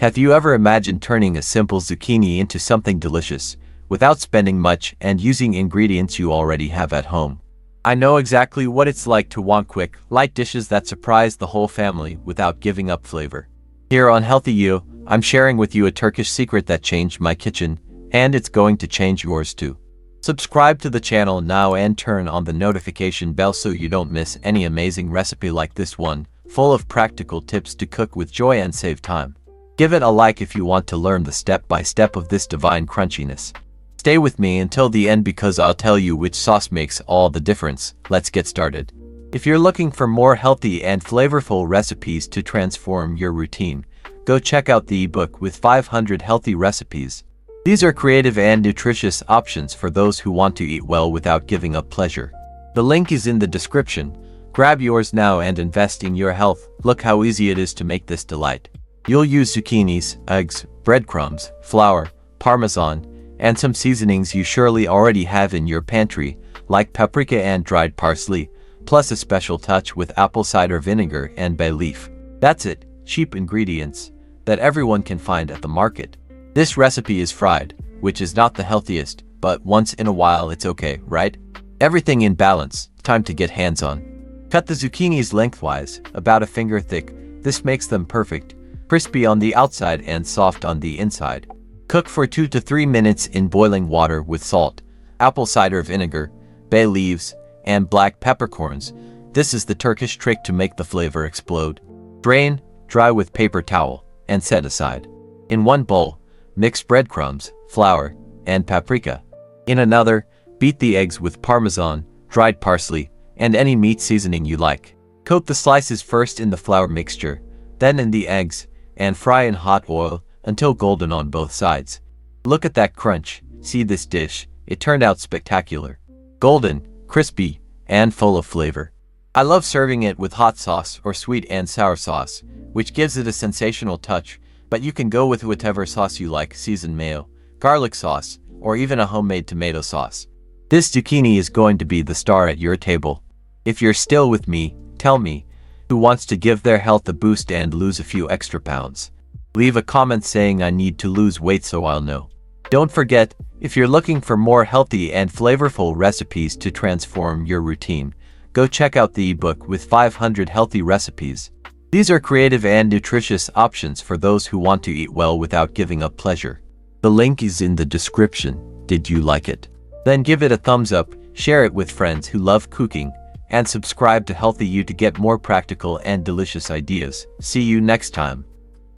Have you ever imagined turning a simple zucchini into something delicious, without spending much and using ingredients you already have at home? I know exactly what it's like to want quick, light dishes that surprise the whole family without giving up flavor. Here on Healthy You, I'm sharing with you a Turkish secret that changed my kitchen, and it's going to change yours too. Subscribe to the channel now and turn on the notification bell so you don't miss any amazing recipe like this one, full of practical tips to cook with joy and save time. Give it a like if you want to learn the step-by-step of this divine crunchiness. Stay with me until the end because I'll tell you which sauce makes all the difference. Let's get started. If you're looking for more healthy and flavorful recipes to transform your routine, go check out the ebook with 500 healthy recipes. These are creative and nutritious options for those who want to eat well without giving up pleasure. The link is in the description. Grab yours now and invest in your health. Look how easy it is to make this delight. You'll use zucchinis, eggs, breadcrumbs, flour, parmesan, and some seasonings you surely already have in your pantry, like paprika and dried parsley, plus a special touch with apple cider vinegar and bay leaf. That's it, cheap ingredients that everyone can find at the market. This recipe is fried, which is not the healthiest, but once in a while it's okay, right? Everything in balance, time to get hands-on. Cut the zucchinis lengthwise, about a finger thick. This makes them perfect, crispy on the outside and soft on the inside. Cook for 2 to 3 minutes in boiling water with salt, apple cider vinegar, bay leaves, and black peppercorns. This is the Turkish trick to make the flavor explode. Drain, dry with paper towel, and set aside. In one bowl, mix breadcrumbs, flour, and paprika. In another, beat the eggs with parmesan, dried parsley, and any meat seasoning you like. Coat the slices first in the flour mixture, then in the eggs, and fry in hot oil until golden on both sides. Look at that crunch. See this dish, it turned out spectacular. Golden, crispy, and full of flavor. I love serving it with hot sauce or sweet and sour sauce, which gives it a sensational touch, but you can go with whatever sauce you like, seasoned mayo, garlic sauce, or even a homemade tomato sauce. This zucchini is going to be the star at your table. If you're still with me, tell me, who wants to give their health a boost and lose a few extra pounds? Leave a comment saying I need to lose weight so I'll know. Don't forget, if you're looking for more healthy and flavorful recipes to transform your routine, go check out the ebook with 500 healthy recipes. These are creative and nutritious options for those who want to eat well without giving up pleasure. The link is in the description. Did you like it? Then give it a thumbs up, share it with friends who love cooking, and subscribe to Healthy You to get more practical and delicious ideas. See you next time.